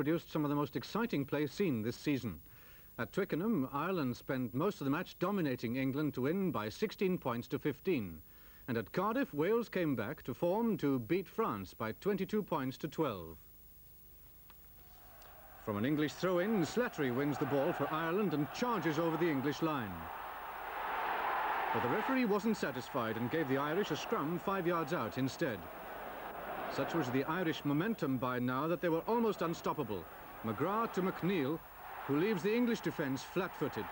produced some of the most exciting play seen this season. At Twickenham, Ireland spent most of the match dominating England to win by 16 points to 15. And at Cardiff, Wales came back to form to beat France by 22 points to 12. From an English throw-in, Slattery wins the ball for Ireland and charges over the English line. But the referee wasn't satisfied and gave the Irish a scrum 5 yards out instead. Such was the Irish momentum by now that they were almost unstoppable. McGrath to McNeil, who leaves the English defence flat-footed.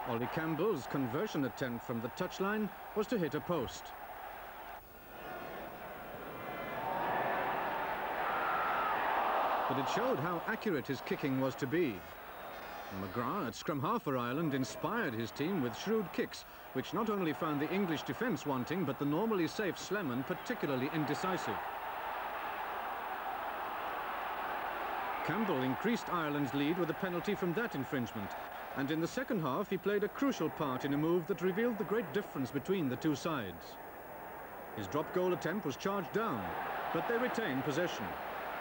Ollie Campbell's conversion attempt from the touchline was to hit a post. But it showed how accurate his kicking was to be. McGrath, at scrum half for Ireland, inspired his team with shrewd kicks, which not only found the English defence wanting, but the normally safe Slemon particularly indecisive. Campbell increased Ireland's lead with a penalty from that infringement, and in the second half he played a crucial part in a move that revealed the great difference between the two sides. His drop goal attempt was charged down, but they retained possession.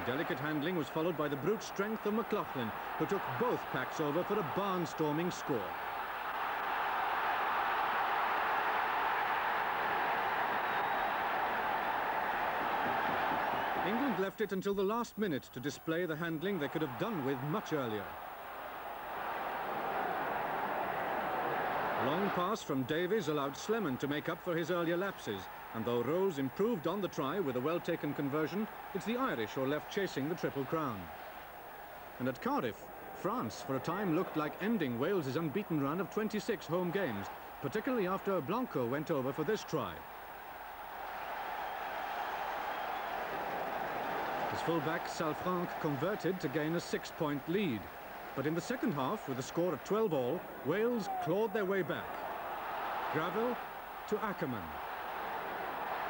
Delicate handling was followed by the brute strength of McLaughlin, who took both packs over for a barnstorming score. England left it until the last minute to display the handling they could have done with much earlier. Long pass from Davies allowed Slemon to make up for his earlier lapses, and though Rose improved on the try with a well-taken conversion, it's the Irish who are left chasing the Triple Crown. And at Cardiff, France for a time looked like ending Wales's unbeaten run of 26 home games, particularly after Blanco went over for this try. His fullback Salfranc converted to gain a 6-point lead. But in the second half, with a score of 12-all, Wales clawed their way back. Gravel to Ackerman.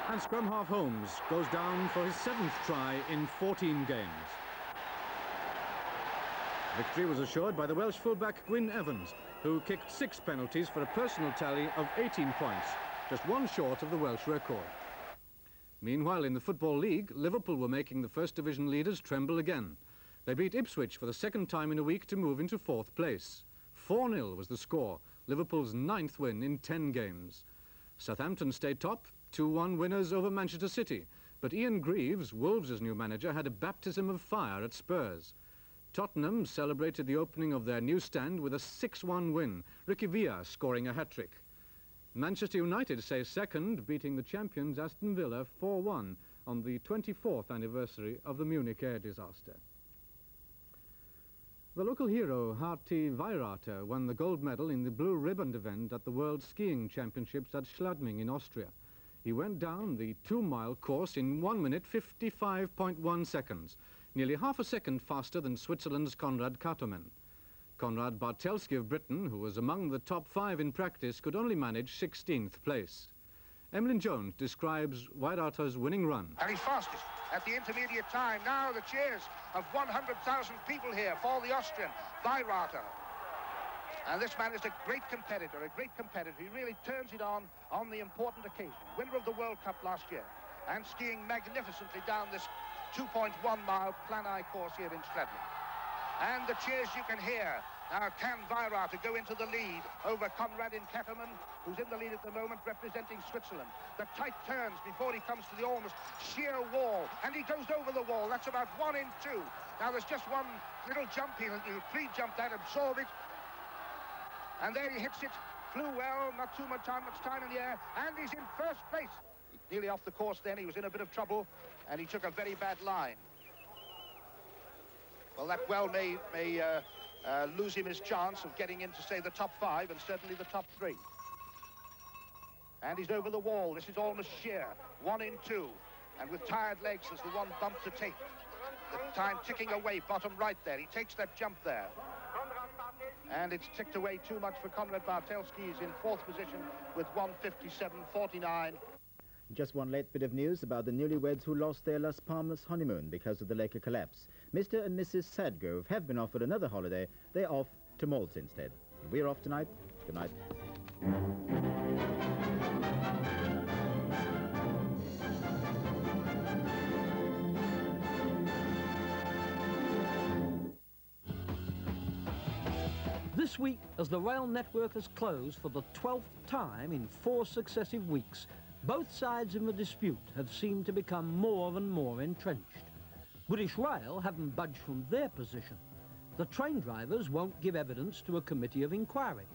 And scrum half Holmes goes down for his 7th try in 14 games. Victory was assured by the Welsh fullback Gwyn Evans, who kicked 6 penalties for a personal tally of 18 points, just one short of the Welsh record. Meanwhile, in the Football League, Liverpool were making the First Division leaders tremble again. They beat Ipswich for the second time in a week to move into 4th place. 4-0 was the score, Liverpool's 9th win in 10 games. Southampton stayed top, 2-1 winners over Manchester City. But Ian Greaves, Wolves' new manager, had a baptism of fire at Spurs. Tottenham celebrated the opening of their new stand with a 6-1 win, Ricky Villa scoring a hat-trick. Manchester United stay second, beating the champions Aston Villa 4-1 on the 24th anniversary of the Munich air disaster. The local hero, Harti Weirater, won the gold medal in the blue ribbon event at the World Skiing Championships at Schladming in Austria. He went down the 2-mile course in 1 minute 55.1 seconds, nearly half a second faster than Switzerland's Konrad Katomen. Konrad Bartelski of Britain, who was among the top 5 in practice, could only manage 16th place. Emlyn Jones describes Weirater's winning run. And he's fastest at the intermediate time. Now the cheers of 100,000 people here for the Austrian, Weirater. And this man is a great competitor, He really turns it on the important occasion. Winner of the World Cup last year and skiing magnificently down this 2.1-mile Planai course here in Schladming. And the cheers you can hear. Now can Weirater go into the lead over Konrad Katomen, who's in the lead at the moment representing Switzerland. The tight turns before he comes to the almost sheer wall, and he goes over the wall. That's about 1 in 2. Now there's just one little jump. He'll pre-jump that, absorb it, and there he hits it. Flew well, not too much time in the air, and he's in first place. Nearly off the course then, he was in a bit of trouble, and he took a very bad line. Well, that well may lose him his chance of getting into, say, the top 5 and certainly the top 3. And he's over the wall. This is almost sheer. 1 in 2. And with tired legs, there's the one bump to take. The time ticking away, bottom right there. He takes that jump there. And it's ticked away too much for Konrad Bartelski. He's in 4th position with 1:57.49. Just one late bit of news about the newlyweds who lost their Las Palmas honeymoon because of the Laker collapse. Mr. and Mrs. Sadgrove have been offered another holiday. They're off to Malta instead. We're off tonight. Good night. This week, as the rail network has closed for the 12th time in 4 successive weeks, both sides in the dispute have seemed to become more and more entrenched. British Rail haven't budged from their position. The train drivers won't give evidence to a committee of inquiry,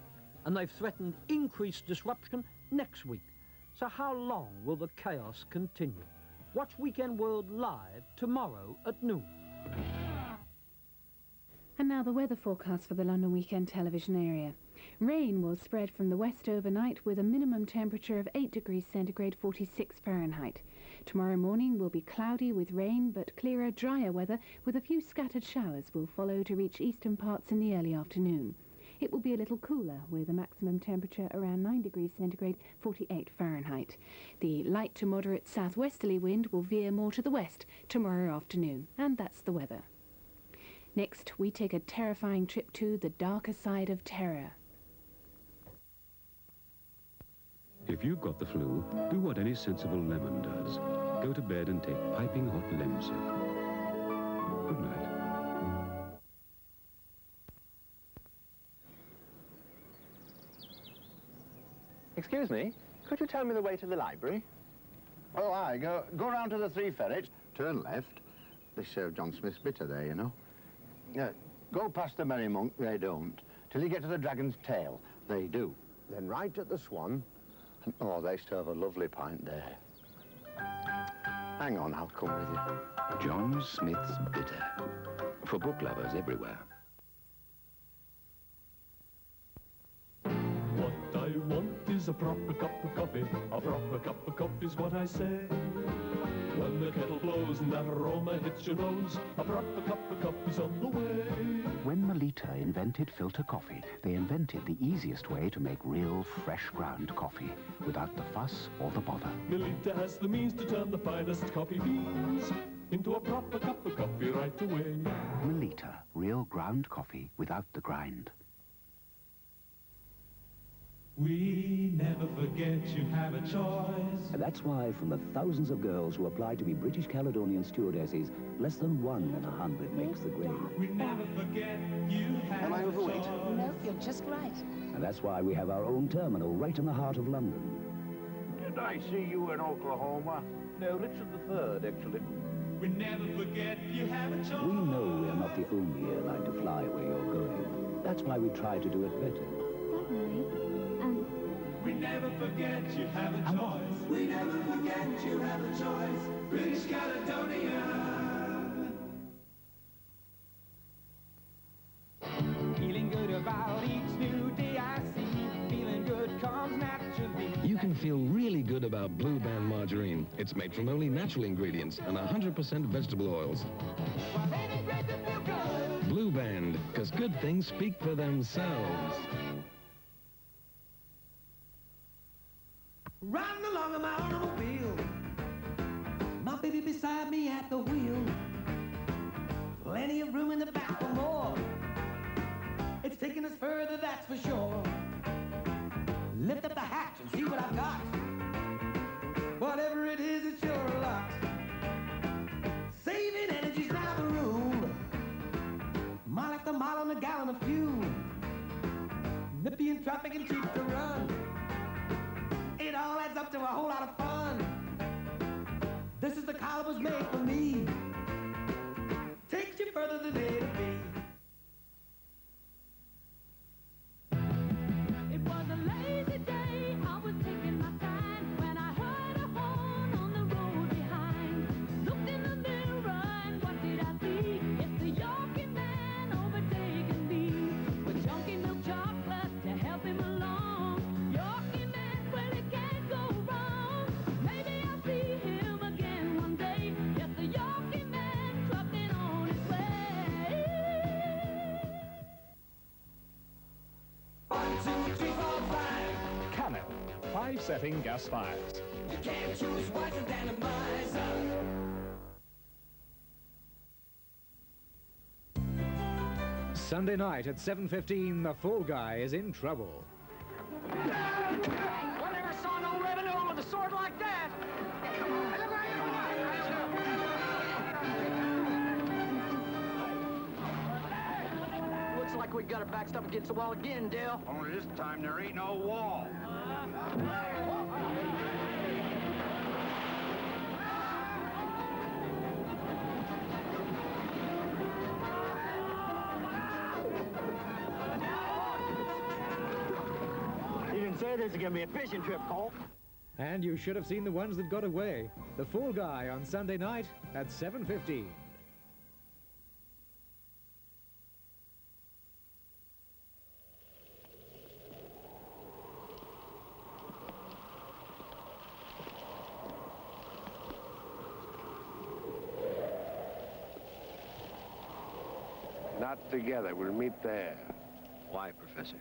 and they've threatened increased disruption next week. So how long will the chaos continue? Watch Weekend World live tomorrow at noon. And now the weather forecast for the London Weekend television area. Rain will spread from the west overnight with a minimum temperature of 8 degrees centigrade, 46 Fahrenheit. Tomorrow morning will be cloudy with rain, but clearer, drier weather with a few scattered showers will follow to reach eastern parts in the early afternoon. It will be a little cooler with a maximum temperature around 9 degrees centigrade, 48 Fahrenheit. The light to moderate southwesterly wind will veer more to the west tomorrow afternoon. And that's the weather. Next, we take a terrifying trip to the darker side of terror. If you've got the flu, do what any sensible lemon does. Go to bed and take piping hot Lemsip. Good night. Excuse me, could you tell me the way to the library? Oh, aye. Go round to the 3 ferrets, turn left. They serve John Smith's bitter there, you know. Go past the Merry Monk, they don't, till you get to the Dragon's Tail. They do. Then right at the Swan, and, oh, they serve a lovely pint there. Hang on, I'll come with you. John Smith's Bitter. For book lovers everywhere. What I want is a proper cup of coffee. A proper cup of coffee's what I say. When the kettle blows and that aroma hits your nose, a proper cup of coffee's on the way. When Melita invented filter coffee, they invented the easiest way to make real, fresh ground coffee without the fuss or the bother. Melita has the means to turn the finest coffee beans into a proper cup of coffee right away. Melita, real ground coffee without the grind. We never forget you have a choice. And that's why from the thousands of girls who apply to be British Caledonian stewardesses, less than 1 in 100 makes the grade. We never forget you have Am I overweight? a choice. No, you're just right. And that's why we have our own terminal right in the heart of London. Did I see you in Oklahoma? No, Richard III, actually. We never forget you have a choice. We know we're not the only airline to fly where you're going. That's why we try to do it better. We never forget you have a choice. We never forget you have a choice. British Caledonia. Feeling good about each new day I see. Feeling good comes naturally. You can feel really good about Blue Band margarine. It's made from only natural ingredients and 100% vegetable oils. Blue Band, because good things speak for themselves. Riding along in my automobile, my baby beside me at the wheel. Plenty of room in the back for more. It's taking us further, that's for sure. Lift up the hatch and see what I've got. Whatever it is, it's sure a lot. Saving energy's now the rule. Mile after mile on a gallon of fuel. Nippy in traffic and cheap to run. It all adds up to a whole lot of fun. This is the car that was made for me. Takes you further than A to B. It was a lazy day, I was taking my time when I heard a horn on the road behind. Looked in the mirror and what did I see? It's the Yorkie man overtaking me. With chunky milk chocolate to help him along. Yorkie man, well, it can't go wrong. Maybe I'll see him again one day. Yes, the Yorkie man trucking on his way. 1, 2, 3, 4, 5. Camel, 5-setting gas fires. You can't choose wiser than a miser. Sunday night at 7:15, the Fall Guy is in trouble. I never saw no revenue with a sword like that. Looks like we got our backs up against the wall again, Dale. Only this time there ain't no wall. You didn't say this is gonna be a fishing trip, Cole. And you should have seen the ones that got away. The Fall Guy on Sunday night at 7:15. Not together. We'll meet there. Why, Professor?